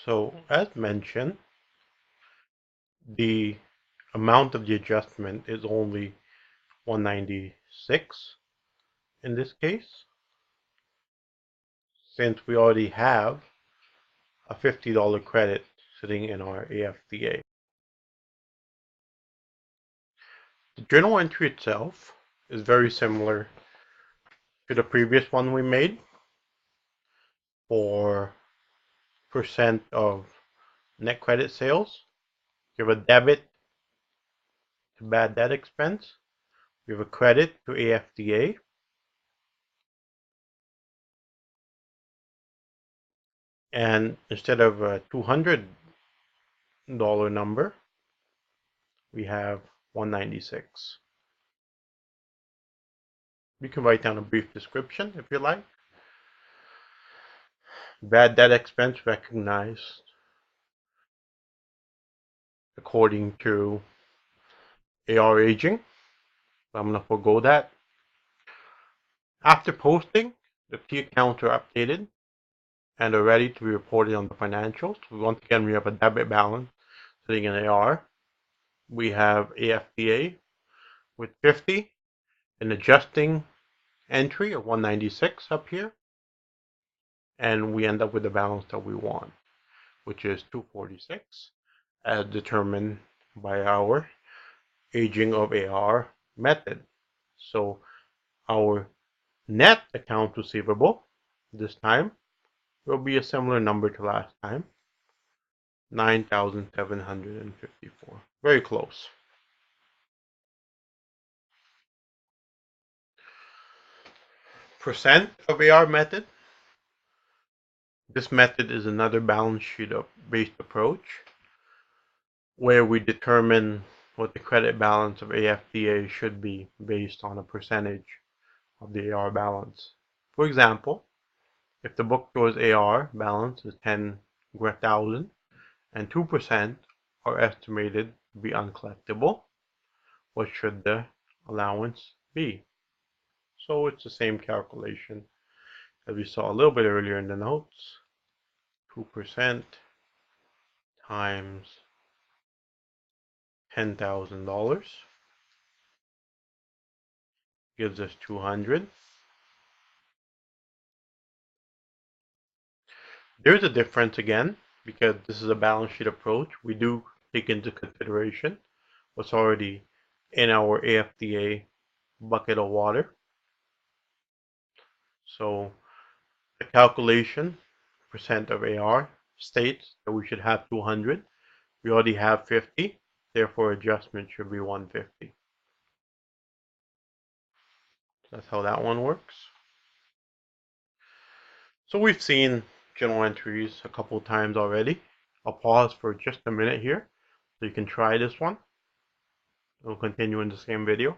So as mentioned, the amount of the adjustment is only 196 in this case, since we already have a $50 credit sitting in our AFDA. The journal entry itself is very similar to the previous one we made for percent of net credit sales. You have a debit to bad debt expense. We have a credit to AFDA. And instead of a $200 number, we have 196. You can write down a brief description if you like. Bad debt expense recognized according to AR aging. I'm going to forego that. After posting, the key accounts are updated and are ready to be reported on the financials. Once again, we have a debit balance sitting in AR. We have AFDA with 50, an adjusting entry of 196 up here, and we end up with the balance that we want, which is 246, as determined by our aging of AR method. So our net account receivable this time will be a similar number to last time, 9,754. Very close. Percent of AR method. This method is another balance sheet based approach where we determine what the credit balance of AFDA should be based on a percentage of the AR balance. For example, if the book shows AR balance is 10,000 and 2% are estimated to be uncollectible, what should the allowance be? So it's the same calculation as we saw a little bit earlier in the notes. 2% times $10,000 gives us 200. There's a difference again, because this is a balance sheet approach. We do take into consideration what's already in our AFDA bucket of water. So the calculation percent of AR states that we should have 200. We already have 50, therefore adjustment should be 150. That's how that one works. So we've seen journal entries a couple times already. I'll pause for just a minute here so you can try this one. We'll continue in the same video.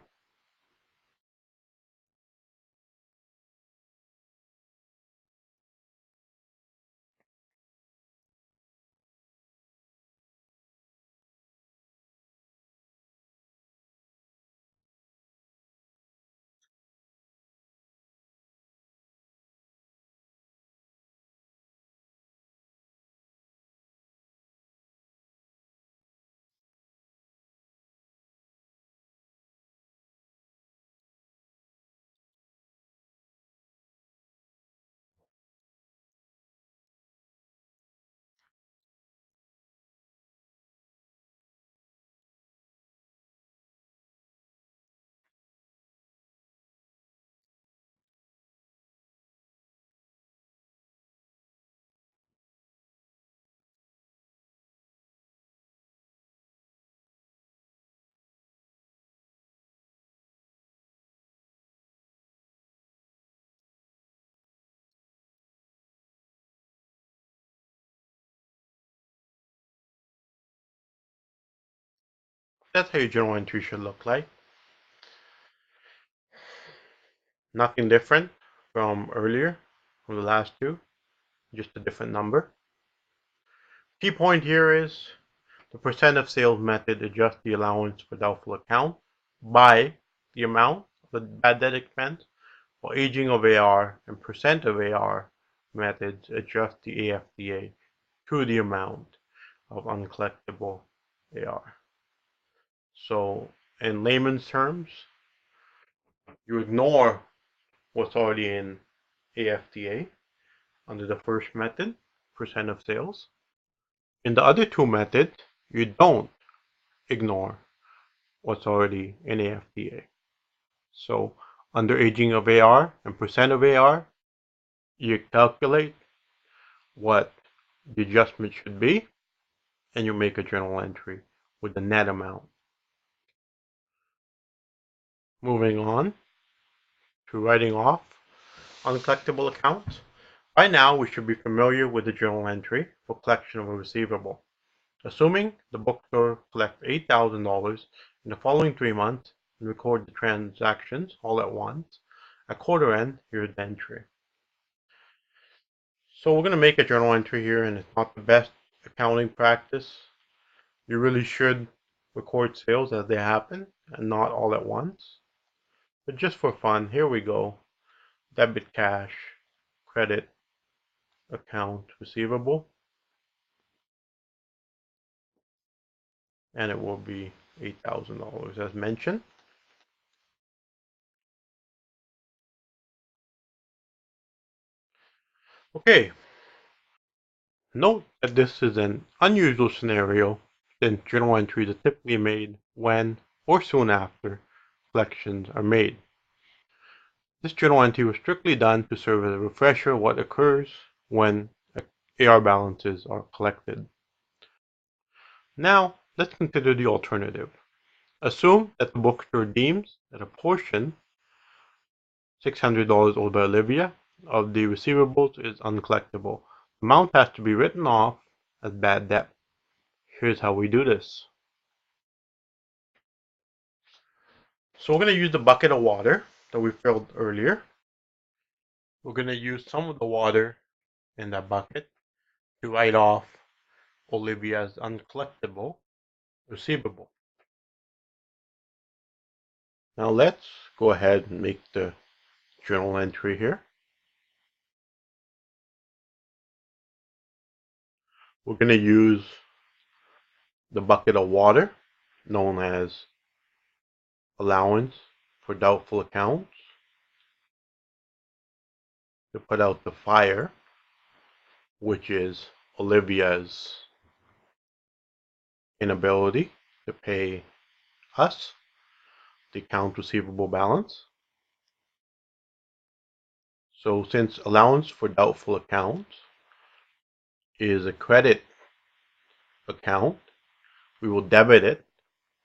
That's how your journal entry should look like. Nothing different from earlier, from the last two, just a different number. Key point here is the percent of sales method adjusts the allowance for doubtful account by the amount of the bad debt expense, while aging of AR and percent of AR methods adjust the AFDA to the amount of uncollectible AR. So in layman's terms, you ignore what's already in AFTA under the first method, percent of sales. In the other two methods, you don't ignore what's already in AFTA. So under aging of AR and percent of AR, you calculate what the adjustment should be, and you make a journal entry with the net amount. Moving on to writing off uncollectible accounts. By now, we should be familiar with the journal entry for collection of a receivable. Assuming the bookstore collects $8,000 in the following 3 months and record the transactions all at once, at quarter end, here's the entry. So we're going to make a journal entry here, and it's not the best accounting practice. You really should record sales as they happen and not all at once. But just for fun, here we go. Debit cash, credit account receivable, and it will be $8,000 as mentioned. Okay, note that this is an unusual scenario since journal entries are typically made when or soon after collections are made. This journal entry was strictly done to serve as a refresher of what occurs when AR balances are collected. Now, let's consider the alternative. Assume that the bookstore deems that a portion, $600 owed by Olivia, of the receivables is uncollectible. The amount has to be written off as bad debt. Here's how we do this. So we're going to use the bucket of water that we filled earlier. We're going to use some of the water in that bucket to write off Olivia's uncollectible receivable. Now let's go ahead and make the journal entry here. We're going to use the bucket of water known as allowance for doubtful accounts to put out the fire, which is Olivia's inability to pay us the account receivable balance. So since allowance for doubtful accounts is a credit account, we will debit it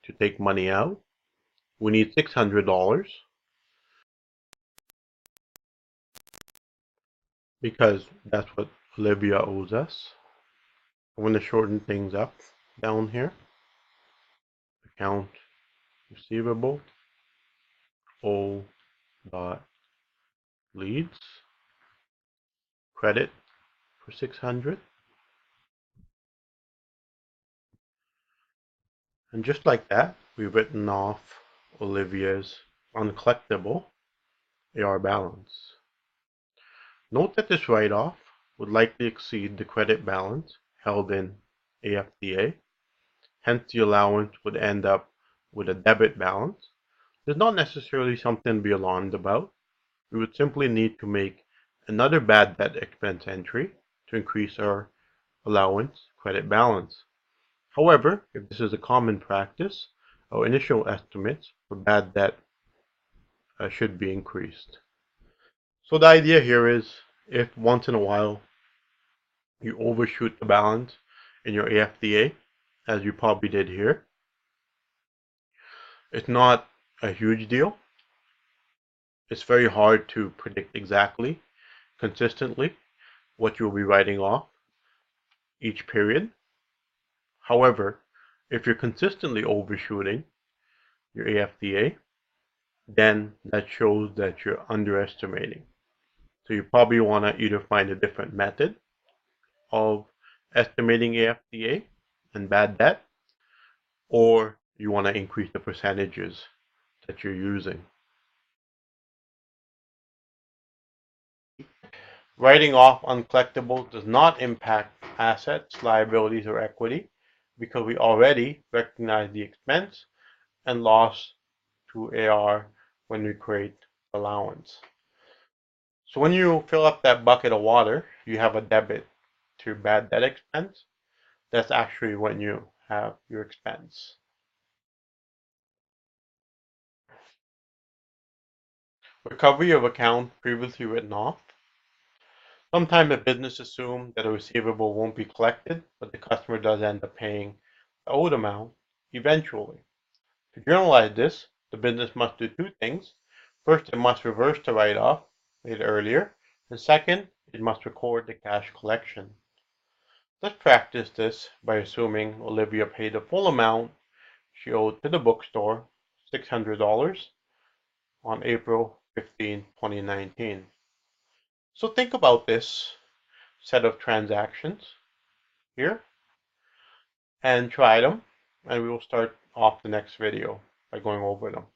to take money out. We need $600 because that's what Olivia owes us. I'm going to shorten things up down here. Account receivable O dot leads credit for 600, and just like that we've written off Olivia's uncollectible AR balance. Note that this write-off would likely exceed the credit balance held in AFTA, hence the allowance would end up with a debit balance. There's not necessarily something to be alarmed about. We would simply need to make another bad debt expense entry to increase our allowance credit balance. However, if this is a common practice, our initial estimates for bad debt should be increased. So the idea here is if once in a while you overshoot the balance in your AFDA, as you probably did here, it's not a huge deal. It's very hard to predict exactly, consistently, what you'll be writing off each period. However, if you're consistently overshooting your AFDA, then that shows that you're underestimating. So you probably want to either find a different method of estimating AFDA and bad debt, or you want to increase the percentages that you're using. Writing off uncollectibles does not impact assets, liabilities, or equity because we already recognize the expense and loss to AR when we create allowance. So when you fill up that bucket of water, you have a debit to bad debt expense. That's actually when you have your expense. Recovery of account previously written off. Sometimes a business assumes that a receivable won't be collected, but the customer does end up paying the owed amount eventually. To journalize this, the business must do two things. First, it must reverse the write-off made earlier, and second, it must record the cash collection. Let's practice this by assuming Olivia paid the full amount she owed to the bookstore, $600, on April 15, 2019. So think about this set of transactions here and try them, and we will start off the next video by going over them.